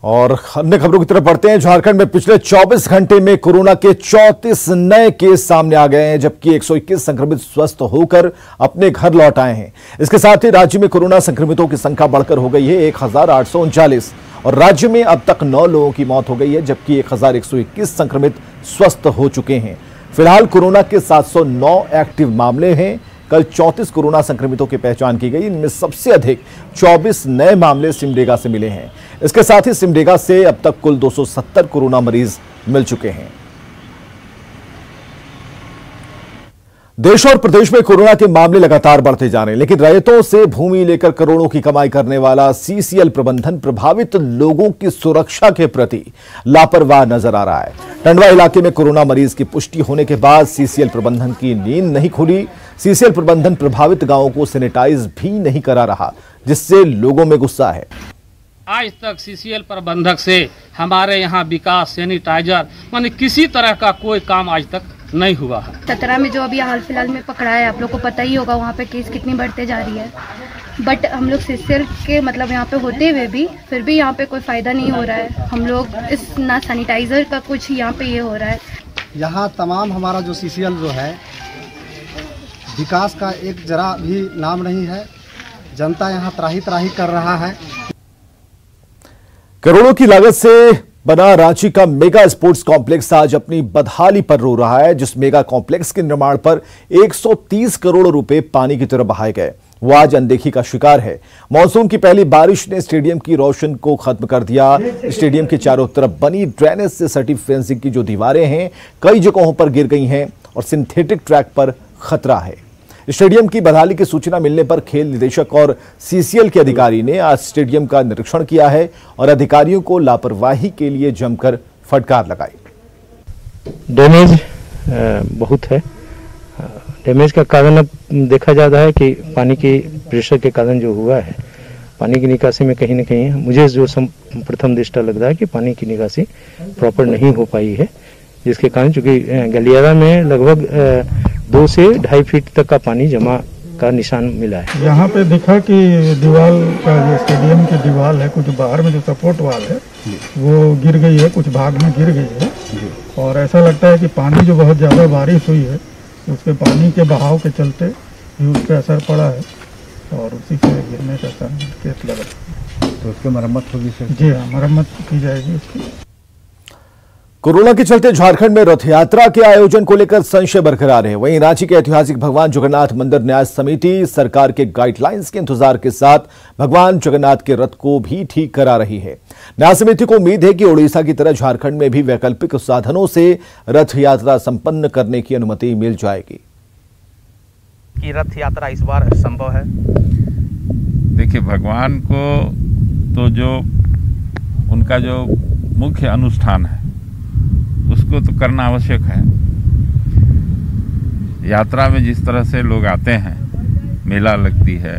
और अन्य खबरों की तरफ बढ़ते हैं। झारखंड में पिछले 24 घंटे में कोरोना के 34 नए केस सामने आ गए हैं, जबकि 121 संक्रमित स्वस्थ होकर अपने घर लौट आए हैं। इसके साथ ही राज्य में कोरोना संक्रमितों की संख्या बढ़कर हो गई है 1839 और राज्य में अब तक 9 लोगों की मौत हो गई है, जबकि 1121 संक्रमित स्वस्थ हो चुके हैं। फिलहाल कोरोना के 709 एक्टिव मामले हैं। कल 34 कोरोना संक्रमितों की पहचान की गई। इनमें सबसे अधिक 24 नए मामले सिमडेगा से मिले हैं। इसके साथ ही सिमडेगा से अब तक कुल 270 कोरोना मरीज मिल चुके हैं। देश और प्रदेश में कोरोना के मामले लगातार बढ़ते जा रहे हैं, लेकिन रैयतों से भूमि लेकर करोड़ों की कमाई करने वाला सीसीएल प्रबंधन प्रभावित लोगों की सुरक्षा के प्रति लापरवाह नजर आ रहा है। टंडवा इलाके में कोरोना मरीज की पुष्टि होने के बाद सीसीएल प्रबंधन की नींद नहीं खुली। सीसीएल प्रबंधन प्रभावित गांवों को सैनिटाइज भी नहीं करा रहा, जिससे लोगों में गुस्सा है। आज तक सीसीएल प्रबंधक से हमारे यहाँ विकास, सैनिटाइजर माने किसी तरह का कोई काम आज तक नहीं हुआ है। 17 में जो अभी हाल फिलहाल में पकड़ा है, आप लोग को पता ही होगा वहाँ पे केस कितनी बढ़ते जा रही है। बट हम लोग सीसीएल के मतलब यहाँ पे होते हुए भी फिर भी यहाँ पे कोई फायदा नहीं हो रहा है। हम लोग इस ना सैनिटाइजर का कुछ यहाँ पे ये हो रहा है। यहाँ तमाम हमारा जो सीसीएल जो है, विकास का एक जरा भी नाम नहीं है। जनता यहाँ त्राही त्राही कर रहा है। करोड़ों की लागत से बना रांची का मेगा स्पोर्ट्स कॉम्प्लेक्स आज अपनी बदहाली पर रो रहा है। जिस मेगा कॉम्प्लेक्स के निर्माण पर 130 करोड़ रुपए पानी की तरह बहाए गए, वो आज अनदेखी का शिकार है। मॉनसून की पहली बारिश ने स्टेडियम की रोशन को खत्म कर दिया। स्टेडियम के चारों तरफ बनी ड्रेनेज से सटी फेंसिंग की जो दीवारें हैं, कई जगहों पर गिर गई हैं और सिंथेटिक ट्रैक पर खतरा है। स्टेडियम की बदहाली की सूचना मिलने पर खेल निदेशक और सीसीएल के अधिकारी ने आज स्टेडियम का निरीक्षण किया है और अधिकारियों को लापरवाही के लिए जमकर फटकार लगाई। डैमेज बहुत है। डैमेज का कारण अब देखा जाता है कि पानी की प्रेशर के कारण जो हुआ है, पानी की निकासी में कहीं न कहीं मुझे जो प्रथम दृष्टा लग रहा है कि पानी की निकासी प्रॉपर नहीं हो पाई है, जिसके कारण चूंकि गलियारा में लगभग 2 से 2.5 फीट तक का पानी जमा का निशान मिला है। यहाँ पे देखा कि दीवार का जो स्टेडियम की दीवार है, कुछ बाहर में जो सपोर्ट वाल है वो गिर गई है, कुछ भाग में गिर गई है और ऐसा लगता है कि पानी जो बहुत ज़्यादा बारिश हुई है उसके पानी के बहाव के चलते भी उस पर असर पड़ा है और उसी से गिरने का केस लगा। तो उसकी मरम्मत होगी सर? जी हाँ, मरम्मत की जाएगी उसकी। कोरोना के चलते झारखंड में रथ यात्रा के आयोजन को लेकर संशय बरकरार है। वहीं रांची के ऐतिहासिक भगवान जगन्नाथ मंदिर न्यास समिति सरकार के गाइडलाइंस के इंतजार के साथ भगवान जगन्नाथ के रथ को भी ठीक करा रही है। न्यास समिति को उम्मीद है कि ओडिशा की तरह झारखंड में भी वैकल्पिक साधनों से रथ यात्रा संपन्न करने की अनुमति मिल जाएगी। कि रथ यात्रा इस बार संभव है। देखिए, भगवान को तो जो उनका जो मुख्य अनुष्ठान है उसको तो करना आवश्यक है। यात्रा में जिस तरह से लोग आते हैं, मेला लगती है,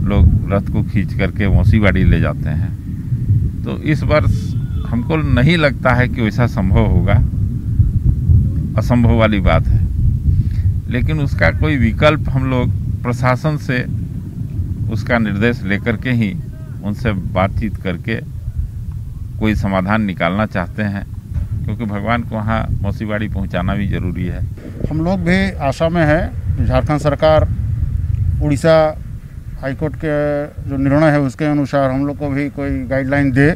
लोग रथ को खींच करके मौसीबाड़ी ले जाते हैं, तो इस बार हमको नहीं लगता है कि वैसा संभव होगा। असंभव वाली बात है, लेकिन उसका कोई विकल्प हम लोग प्रशासन से उसका निर्देश लेकर के ही उनसे बातचीत करके कोई समाधान निकालना चाहते हैं, क्योंकि भगवान को वहाँ मौसीबाड़ी पहुँचाना भी जरूरी है। हम लोग भी आशा में है झारखंड सरकार उड़ीसा हाईकोर्ट के जो निर्णय है उसके अनुसार हम लोग को भी कोई गाइडलाइन दे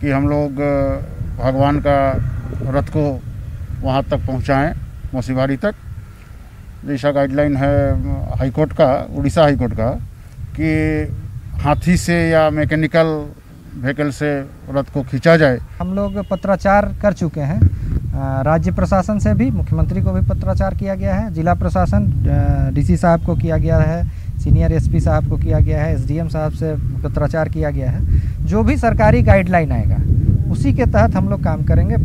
कि हम लोग भगवान का रथ को वहाँ तक पहुँचाएं, मौसीबाड़ी तक। जैसा गाइडलाइन है हाईकोर्ट का, उड़ीसा हाईकोर्ट का, कि हाथी से या मैकेनिकल व्हीकल से रथ को खींचा जाए। हम लोग पत्राचार कर चुके हैं। राज्य प्रशासन से भी, मुख्यमंत्री को भी पत्राचार किया गया है, जिला प्रशासन डीसी साहब को किया गया है, सीनियर एसपी साहब को किया गया है, एसडीएम साहब से पत्राचार किया गया है। जो भी सरकारी गाइडलाइन आएगा उसी के तहत हम लोग काम करेंगे।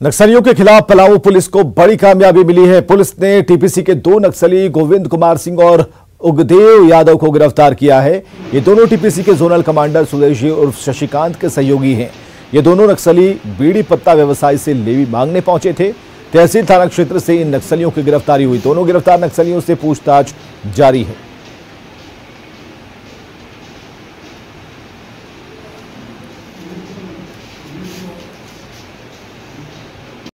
नक्सलियों के खिलाफ पलामू पुलिस को बड़ी कामयाबी मिली है। पुलिस ने टीपीसी के 2 नक्सली गोविंद कुमार सिंह और उगदेव यादव को गिरफ्तार किया है। ये दोनों टीपीसी के जोनल कमांडर सुदेश जी उर्फ शशिकांत के सहयोगी हैं। ये दोनों नक्सली बीड़ी पत्ता व्यवसायी से लेवी मांगने पहुंचे थे। तहसील थाना क्षेत्र से इन नक्सलियों की गिरफ्तारी हुई। दोनों गिरफ्तार नक्सलियों से पूछताछ जारी है।